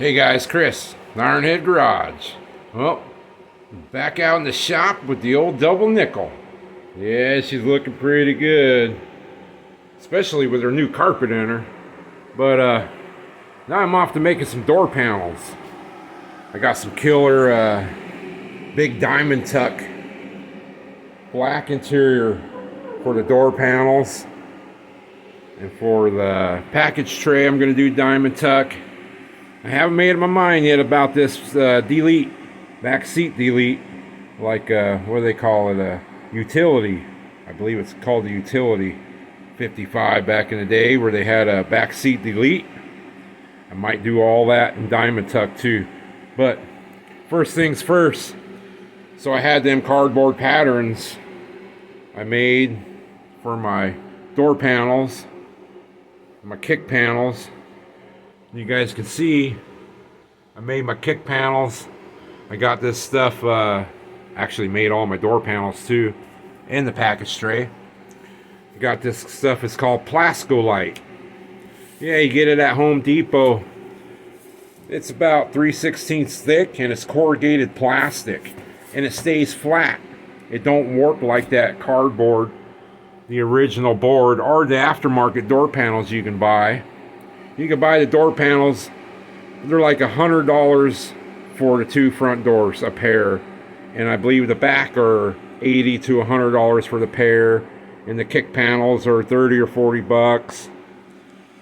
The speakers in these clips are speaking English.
Hey guys, Chris, Ironhead Garage. Well, back out in the shop with the old double nickel. Yeah, she's looking pretty good, especially with her new carpet in her. But now I'm off to making some door panels. I got some killer big diamond tuck black interior for the door panels. And for the package tray, I'm going to do diamond tuck. I haven't made up my mind yet about this delete, backseat delete, like what do they call it, a utility. I believe it's called the utility 55 back in the day, where they had a backseat delete. I might do all that in diamond tuck too. But first things first, so I had them cardboard patterns I made for my door panels, my kick panels. You guys can see I made my kick panels. I got this stuff, actually made all my door panels too, and the package tray. I got this stuff, it's called Plascolite. Yeah, you get it at Home Depot. It's about 3/16 thick and it's corrugated plastic, and it stays flat. It don't warp like that cardboard, the original board, or the aftermarket door panels you can buy. You can buy the door panels. They're like $100 for the two front doors, a pair. And I believe the back are $80 to $100 for the pair. And the kick panels are 30 or 40 bucks.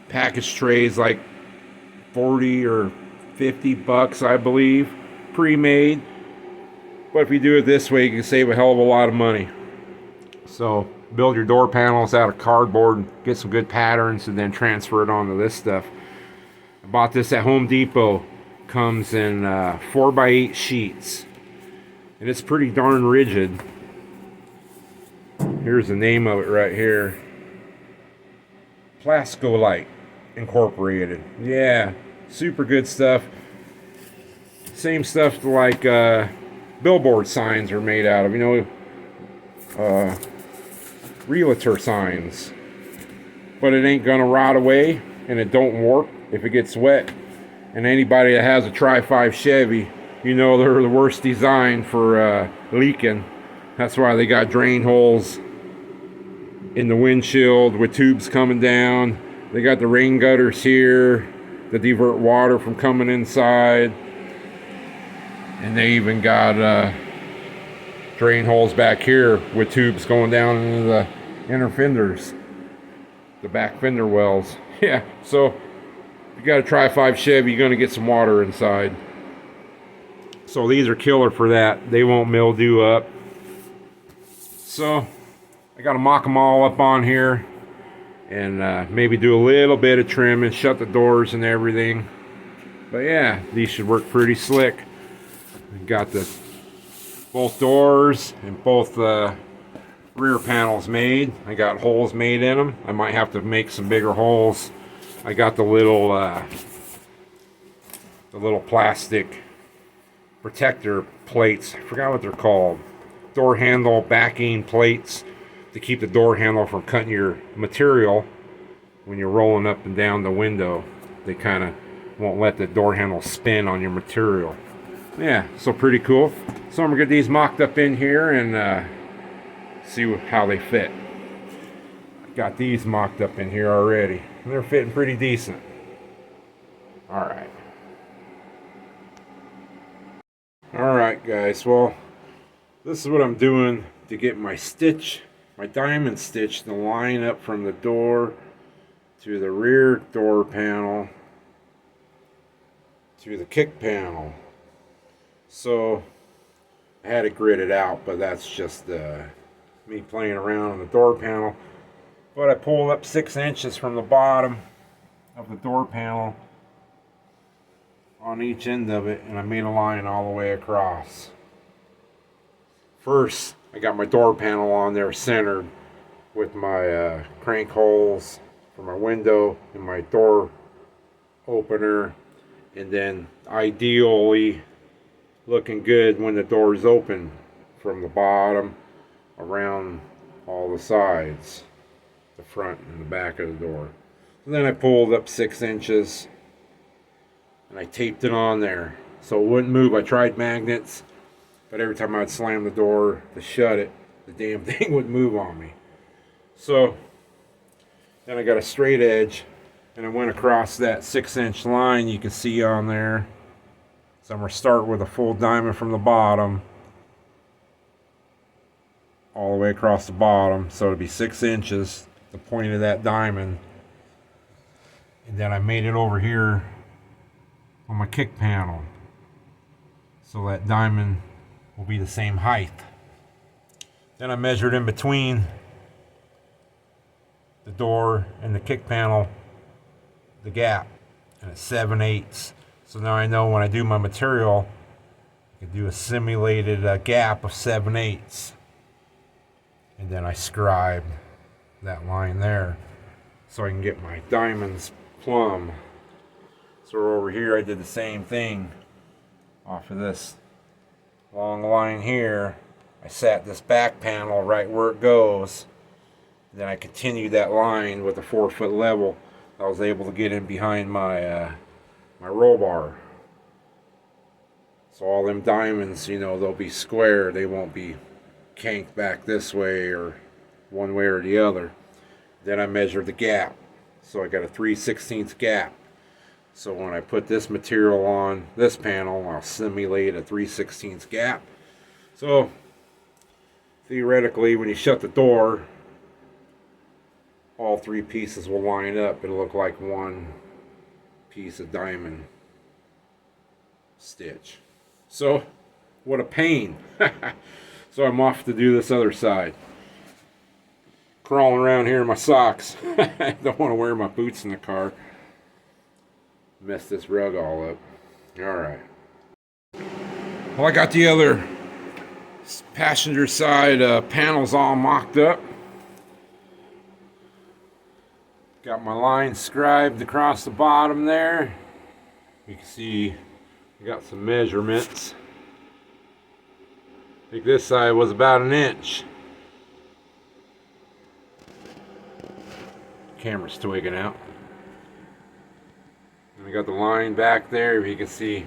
Package trays like 40 or 50 bucks, I believe, pre-made. But if you do it this way, you can save a hell of a lot of money. So build your door panels out of cardboard, get some good patterns, and then transfer it onto this stuff. I bought this at Home Depot. Comes in 4x8 sheets, and it's pretty darn rigid. Here's the name of it right here: Plascolite Incorporated. Yeah, super good stuff. Same stuff like billboard signs are made out of, you know, realtor signs. But it ain't gonna rot away, and it don't warp if it gets wet. And anybody that has a Tri-5 Chevy, you know they're the worst design for leaking. That's why they got drain holes in the windshield with tubes coming down. They got the rain gutters here to divert water from coming inside. And they even got drain holes back here with tubes going down into the inner fenders, the back fender wells. Yeah, so if you got a Tri-5 Chevy, you're going to get some water inside. So these are killer for that. They won't mildew up. So I got to mock them all up on here and maybe do a little bit of trim and shut the doors and everything. But yeah, these should work pretty slick. Got the both doors and both rear panels made. I got holes made in them. I might have to make some bigger holes. I got the little plastic protector plates. I forgot what they're called. Door handle backing plates to keep the door handle from cutting your material when you're rolling up and down the window. They kind of won't let the door handle spin on your material. Yeah, so pretty cool. So I'm gonna get these mocked up in here and see how they fit. Got these mocked up in here already, and they're fitting pretty decent. Alright guys, well, this is what I'm doing to get my stitch, my diamond stitch, to line up from the door to the rear door panel to the kick panel. So I had it gridded out, but that's just me playing around on the door panel. But I pulled up 6 inches from the bottom of the door panel on each end of it, and I made a line all the way across. First, I got my door panel on there centered with my crank holes for my window and my door opener, and then ideally looking good when the door is open from the bottom around all the sides, the front and the back of the door. And then I pulled up 6 inches and I taped it on there so it wouldn't move. I tried magnets, but every time I'd slam the door to shut it, the damn thing would move on me. So then I got a straight edge, and I went across that 6-inch line you can see on there. So I'm going to start with a full diamond from the bottom all the way across the bottom, so it'll be 6 inches, the point of that diamond. And then I made it over here on my kick panel, so that diamond will be the same height. Then I measured in between the door and the kick panel the gap, and it's 7/8. So now I know when I do my material, I can do a simulated gap of 7/8. And then I scribe that line there so I can get my diamonds plumb. So over here I did the same thing off of this long line here. I sat this back panel right where it goes. Then I continued that line with a 4-foot level. I was able to get in behind my my roll bar. So all them diamonds, you know, they'll be square. They won't be canked back this way or one way or the other. Then I measured the gap. So I got a 3/16 gap. So when I put this material on this panel, I'll simulate a 3/16 gap. So theoretically, when you shut the door, all 3 pieces will line up. It'll look like one piece of diamond stitch. So what a pain. So I'm off to do this other side. Crawling around here in my socks. I don't want to wear my boots in the car. Mess this rug all up. Alright. Well, I got the other passenger side panels all mocked up. Got my line scribed across the bottom there. You can see I got some measurements. I think this side was about 1 inch. Camera's twigging out. And we got the line back there. You can see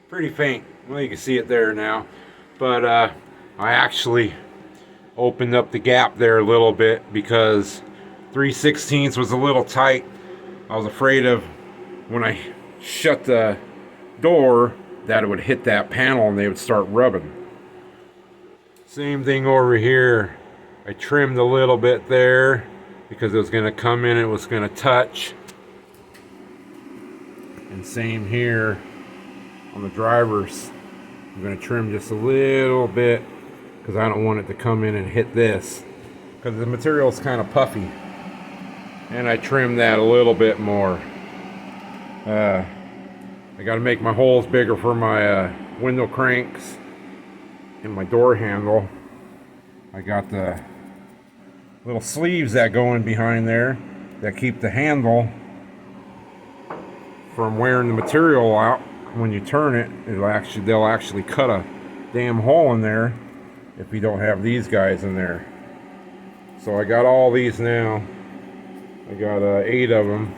pretty faint. Well, you can see it there now. But I actually opened up the gap there a little bit because 3/16 was a little tight. I was afraid of when I shut the door that it would hit that panel and they would start rubbing. Same thing over here. I trimmed a little bit there because it was going to come in, it was going to touch. And same here on the drivers. I'm going to trim just a little bit because I don't want it to come in and hit this because the material is kind of puffy. And I trimmed that a little bit more. I got to make my holes bigger for my window cranks and my door handle. I got the little sleeves that go in behind there that keep the handle from wearing the material out. When you turn it, they'll actually cut a damn hole in there if you don't have these guys in there. So I got all these now. I got 8 of them.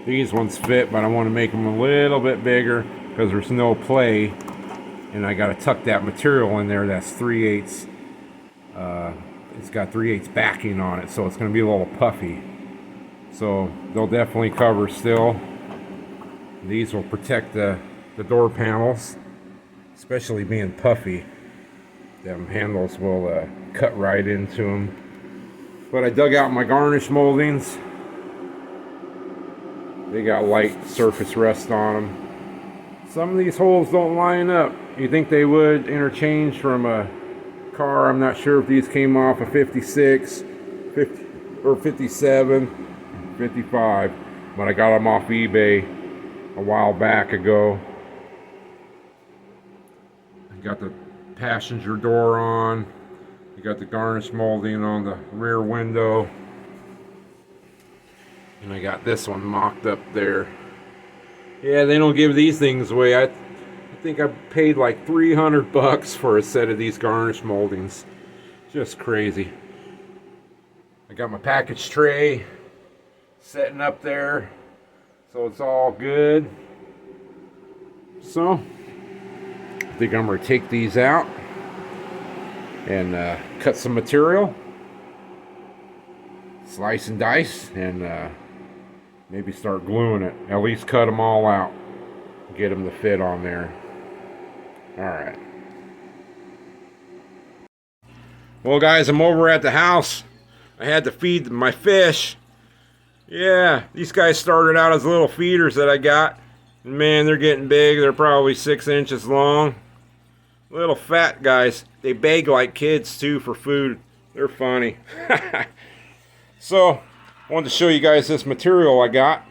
These ones fit, but I want to make them a little bit bigger because there's no play, and I got to tuck that material in there. That's 3/8. It's got 3/8 backing on it, so it's going to be a little puffy. So they'll definitely cover still. These will protect the door panels, especially being puffy. Them handles will cut right into them. But I dug out my garnish moldings. They got light surface rust on them. Some of these holes don't line up. You think they would interchange from a car. I'm not sure if these came off a 56, 50, or 57, 55. But I got them off eBay a while back ago. I got the passenger door on. You got the garnish molding on the rear window. And I got this one mocked up there. Yeah, they don't give these things away. I think I paid like $300 for a set of these garnish moldings. Just crazy. I got my package tray setting up there. So it's all good. So I think I'm going to take these out and cut some material, slice and dice, and maybe start gluing it. At least cut them all out, get them to fit on there. All right. Well, guys, I'm over at the house. I had to feed my fish. Yeah, these guys started out as little feeders that I got. And man, they're getting big. They're probably 6 inches long. Little fat guys. They beg like kids too for food. They're funny. So, I wanted to show you guys this material I got.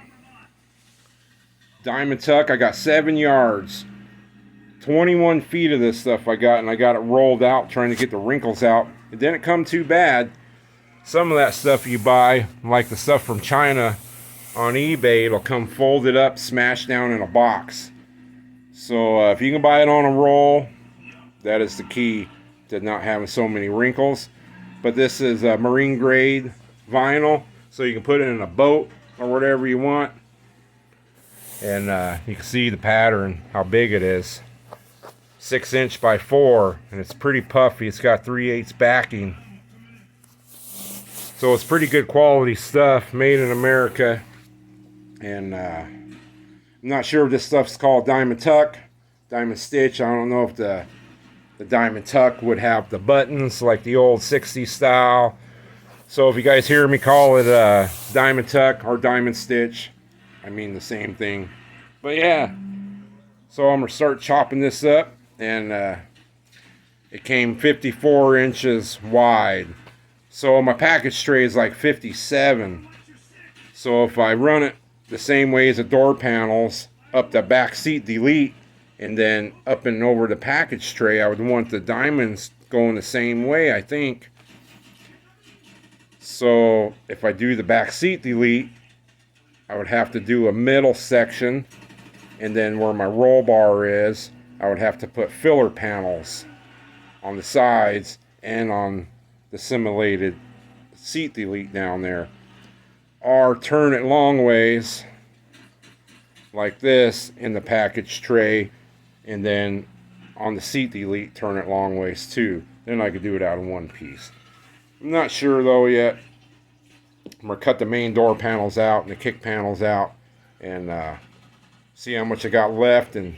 Diamond tuck. I got 7 yards. 21 feet of this stuff I got, and I got it rolled out trying to get the wrinkles out. It didn't come too bad. Some of that stuff you buy, like the stuff from China on eBay, it'll come folded up, smashed down in a box. So if you can buy it on a roll, that is the key to not having so many wrinkles. But this is marine grade vinyl, so you can put it in a boat or whatever you want. And you can see the pattern, how big it is. 6 inch by 4, and it's pretty puffy. It's got 3/8 backing. So it's pretty good quality stuff, made in America. And I'm not sure if this stuff's called diamond tuck, diamond stitch. I don't know if the diamond tuck would have the buttons like the old 60s style. So if you guys hear me call it diamond tuck or diamond stitch, I mean the same thing. But yeah, so I'm gonna start chopping this up, and it came 54 inches wide. So my package tray is like 57. So if I run it the same way as the door panels, up the back seat delete, and then up and over the package tray, I would want the diamonds going the same way, I think. So if I do the back seat delete, I would have to do a middle section, and then where my roll bar is, I would have to put filler panels on the sides and on the simulated seat delete down there, or turn it long ways like this in the package tray, and then on the seat delete turn it long ways too. Then I could do it out in one piece. I'm not sure though yet. I'm gonna cut the main door panels out and the kick panels out, and see how much I got left and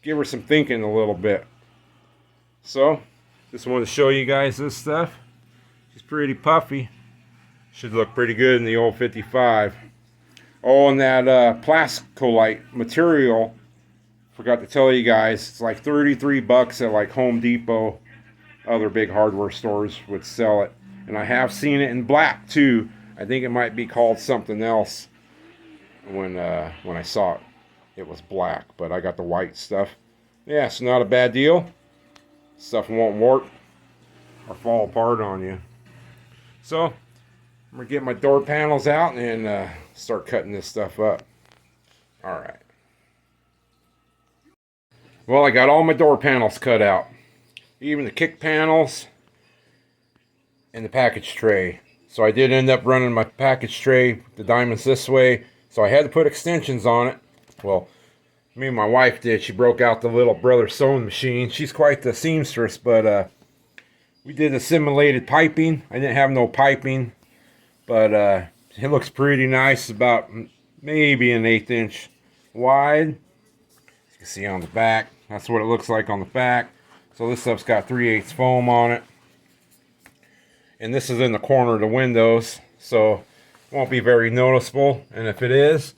give her some thinking a little bit. So just wanted to show you guys this stuff. She's pretty puffy. Should look pretty good in the old 55. Oh, and that plasticolite material, forgot to tell you guys, it's like 33 bucks at like Home Depot. Other big hardware stores would sell it. And I have seen it in black too. I think it might be called something else when I saw it. It was black, but I got the white stuff. Yeah, it's not a bad deal. Stuff won't warp or fall apart on you. So I'm gonna get my door panels out and start cutting this stuff up. All right. Well, I got all my door panels cut out, even the kick panels and the package tray. So I did end up running my package tray, the diamonds this way, so I had to put extensions on it. Well, me and my wife did. She broke out the little brother sewing machine. She's quite the seamstress, but we did the simulated piping. I didn't have no piping, but it looks pretty nice. About maybe an 1/8 inch wide. As you can see on the back, that's what it looks like on the back. So this stuff's got 3/8 foam on it. And this is in the corner of the windows, so it won't be very noticeable. And if it is,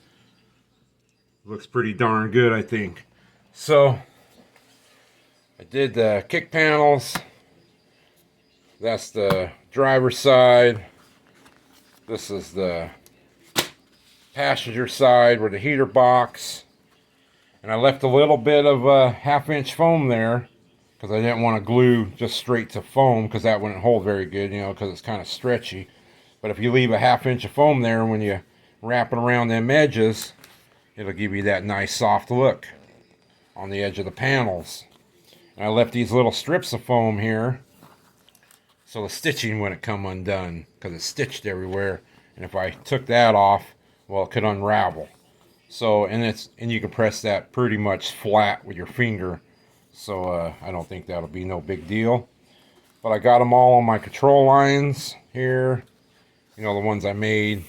it looks pretty darn good, I think. So I did the kick panels. That's the driver's side. This is the passenger side with the heater box. And I left a little bit of 1/2 inch foam there, because I didn't want to glue just straight to foam, because that wouldn't hold very good, you know, because it's kind of stretchy. But if you leave a 1/2 inch of foam there, when you wrap it around them edges, it'll give you that nice soft look on the edge of the panels. And I left these little strips of foam here, so the stitching wouldn't come undone, because it's stitched everywhere. And if I took that off, well, it could unravel. So, and you can press that pretty much flat with your finger. So I don't think that'll be no big deal. But I got them all on my control lines here. You know, the ones I made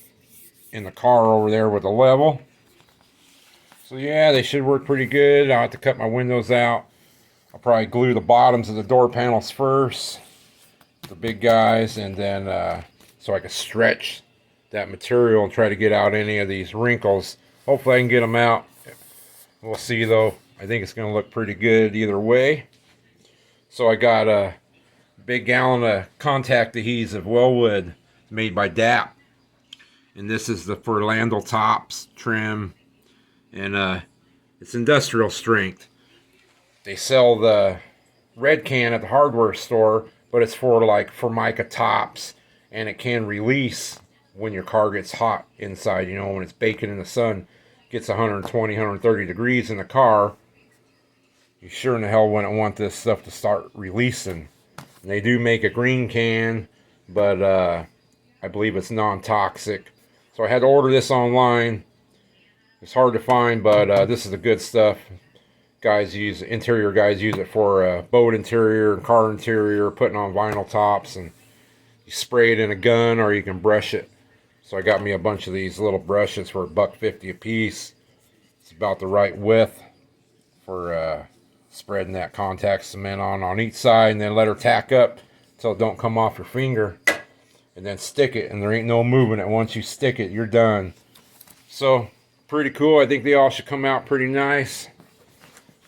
in the car over there with the level. So yeah, they should work pretty good. I'll have to cut my windows out. I'll probably glue the bottoms of the door panels first, the big guys, and then so I can stretch that material and try to get out any of these wrinkles. Hopefully I can get them out. We'll see though. I think it's going to look pretty good either way. So I got a big gallon of contact adhesive Wellwood made by DAP. And this is the for landel tops trim. And it's industrial strength. They sell the red can at the hardware store, but it's for like Formica tops, and it can release when your car gets hot inside. You know, when it's baking in the sun, gets 120, 130 degrees in the car. You sure in the hell wouldn't want this stuff to start releasing. And they do make a green can, but I believe it's non-toxic. So I had to order this online. It's hard to find, but this is the good stuff. Interior guys use it for boat interior and car interior, putting on vinyl tops, and you spray it in a gun or you can brush it. So I got me a bunch of these little brushes for $1.50 a piece. It's about the right width for spreading that contact cement on each side, and then let her tack up until it don't come off your finger, and then stick it, and there ain't no moving it. Once you stick it, you're done. So pretty cool. I think they all should come out pretty nice.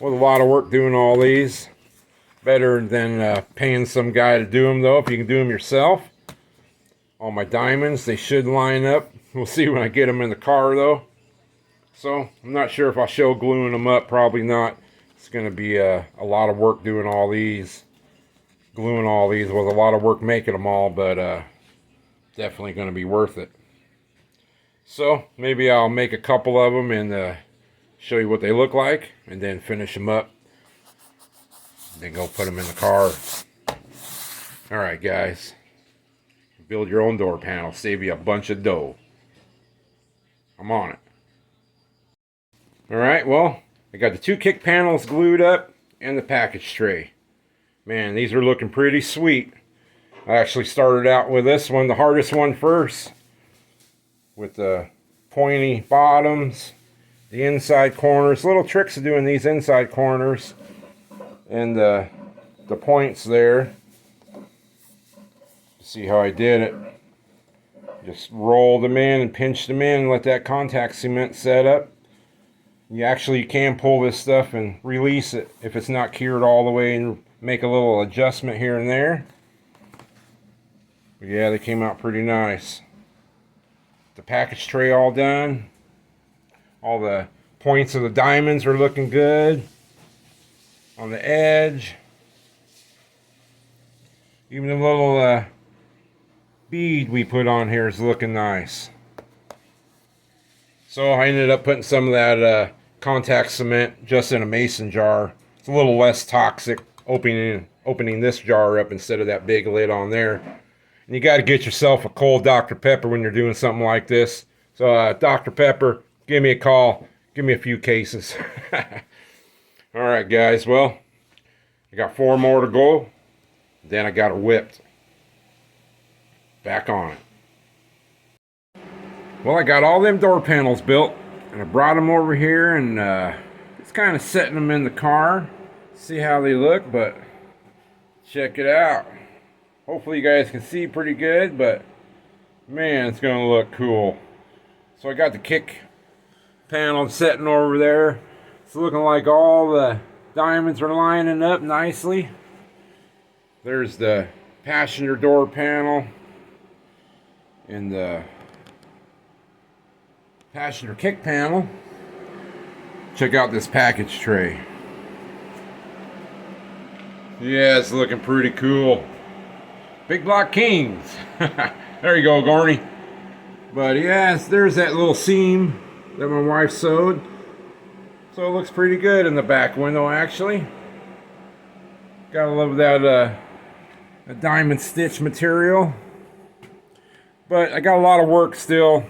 With a lot of work doing all these. Better than paying some guy to do them though, if you can do them yourself. All my diamonds, they should line up. We'll see when I get them in the car though. So I'm not sure if I'll show gluing them up. Probably not. It's going to be a lot of work doing all these. Gluing all these was a lot of work making them all, but definitely going to be worth it. So maybe I'll make a couple of them and show you what they look like, and then finish them up. Then go put them in the car. Alright guys. Build your own door panel. Save you a bunch of dough. I'm on it. Alright, well, I got the 2 kick panels glued up and the package tray. Man, these are looking pretty sweet. I actually started out with this one, the hardest one first. With the pointy bottoms. The inside corners, little tricks of doing these inside corners, and the points there. See how I did it? Just rolled them in and pinched them in and let that contact cement set up. You can pull this stuff and release it if it's not cured all the way, and make a little adjustment here and there. But yeah, they came out pretty nice. The package tray all done. All the points of the diamonds are looking good on the edge. Even the little bead we put on here is looking nice. So I ended up putting some of that contact cement just in a mason jar. It's a little less toxic opening this jar up instead of that big lid on there. And you got to get yourself a cold Dr. Pepper when you're doing something like this. So Dr. Pepper, give me a call. Give me a few cases. Alright guys, well, I got 4 more to go. Then I got it whipped. Back on it. Well, I got all them door panels built. And I brought them over here, and it's kind of setting them in the car. See how they look, but check it out. Hopefully you guys can see pretty good, but man, it's going to look cool. So I got the kick panel setting over there. It's looking like all the diamonds are lining up nicely. There's the passenger door panel and the passenger kick panel. Check out this package tray. Yeah, it's looking pretty cool. Big Block Kings. There you go, Gorney. But yes, there's that little seam that my wife sewed. So it looks pretty good in the back window, actually. Gotta love that a diamond stitch material. But I got a lot of work still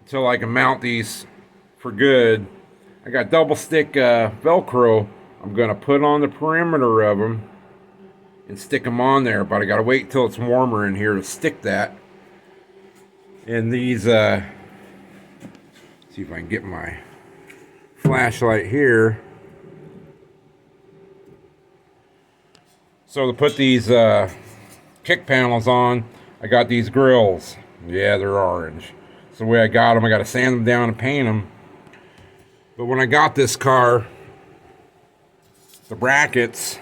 until I can mount these for good. I got double stick Velcro I'm going to put on the perimeter of them and stick them on there, but I got to wait till it's warmer in here to stick that. And these, see if I can get my flashlight here. So to put these kick panels on, I got these grills. Yeah, they're orange. It's the way I got them. I got to sand them down and paint them. But when I got this car, the brackets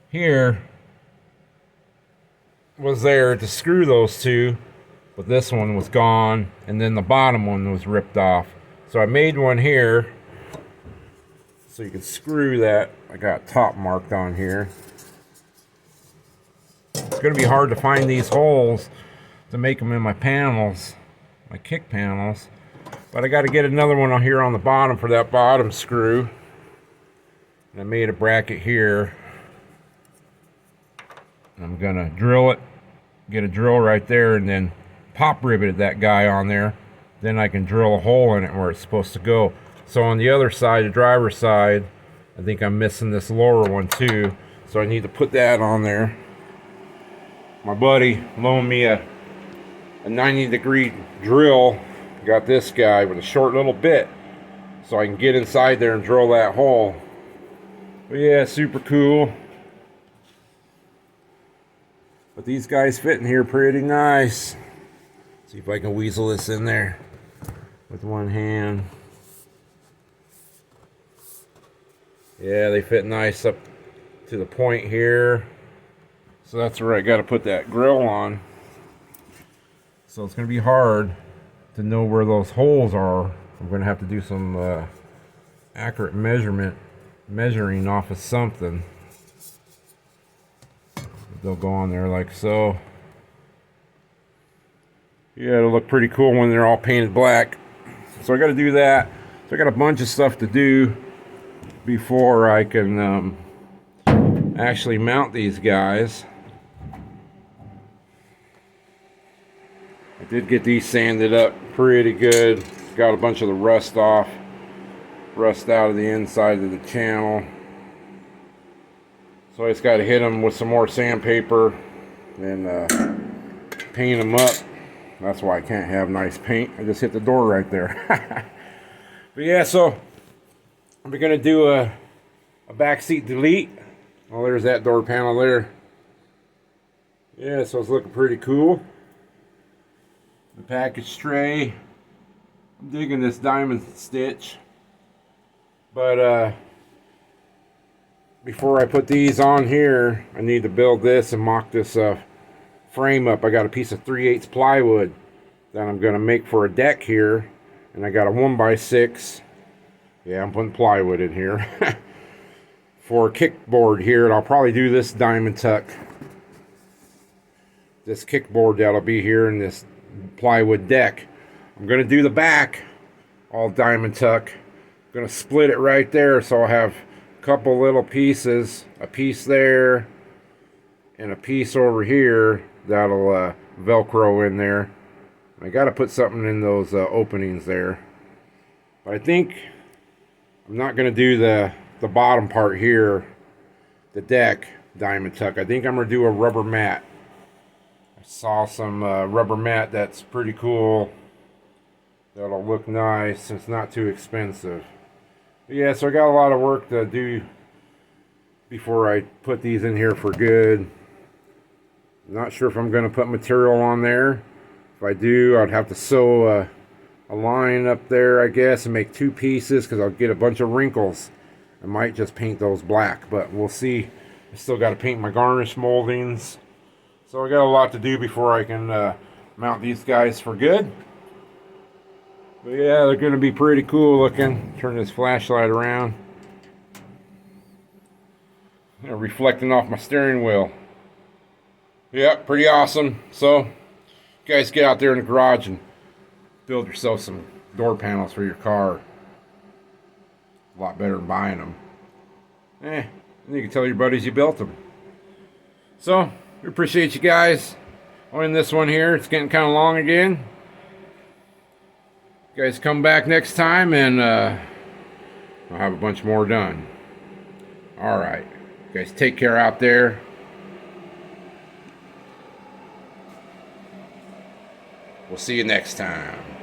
here was there to screw those two, but this one was gone, and then the bottom one was ripped off. So I made one here so you can screw that. I got top marked on here. It's going to be hard to find these holes to make them in my panels, my kick panels, but I got to get another one on here on the bottom for that bottom screw. And I made a bracket here. I'm going to drill it, get a drill right there, and then pop rivet that guy on there. Then I can drill a hole in it where it's supposed to go. So on the other side, the driver's side, I think I'm missing this lower one too. So I need to put that on there. My buddy loaned me a 90-degree drill. Got this guy with a short little bit, so I can get inside there and drill that hole. But yeah, super cool. But these guys fit in here pretty nice. See if I can weasel this in there with one hand. Yeah, they fit nice up to the point here. So that's where I got to put that grill on. So it's going to be hard to know where those holes are. I'm going to have to do some accurate measuring off of something. They'll go on there like so. Yeah, it'll look pretty cool when they're all painted black. So I got to do that. So I got a bunch of stuff to do before I can actually mount these guys. I did get these sanded up pretty good. Got a bunch of the rust off. Rust out of the inside of the channel. So I just got to hit them with some more sandpaper and paint them up. That's why I can't have nice paint. I just hit the door right there. But yeah, so we're going to do a backseat delete. Well, there's that door panel there. Yeah, so it's looking pretty cool. The package tray. I'm digging this diamond stitch. But before I put these on here, I need to build this and mock this frame up. I got a piece of 3/8 plywood that I'm going to make for a deck here. And I got a 1x6. Yeah, I'm putting plywood in here. For a kickboard here. And I'll probably do this diamond tuck. This kickboard that'll be here in this plywood deck. I'm going to do the back all diamond tuck. I'm going to split it right there so I'll have a couple little pieces. A piece there. And a piece over here that'll Velcro in there. I got to put something in those openings there. But I think I'm not going to do the bottom part here, the deck diamond tuck. I think I'm going to do a rubber mat. I saw some rubber mat that's pretty cool. That'll look nice. It's not too expensive. But yeah, so I got a lot of work to do before I put these in here for good. I'm not sure if I'm going to put material on there. If I do, I'd have to sew a line up there, I guess, and make two pieces because I'll get a bunch of wrinkles. I might just paint those black, but we'll see. I still got to paint my garnish moldings. So I got a lot to do before I can mount these guys for good. But yeah, they're going to be pretty cool looking. Turn this flashlight around. They're reflecting off my steering wheel. Yeah, pretty awesome. So, you guys get out there in the garage and build yourself some door panels for your car. A lot better than buying them. And you can tell your buddies you built them. So, we appreciate you guys. On this one here, it's getting kind of long again. You guys come back next time and I'll have a bunch more done. All right. You guys take care out there. We'll see you next time.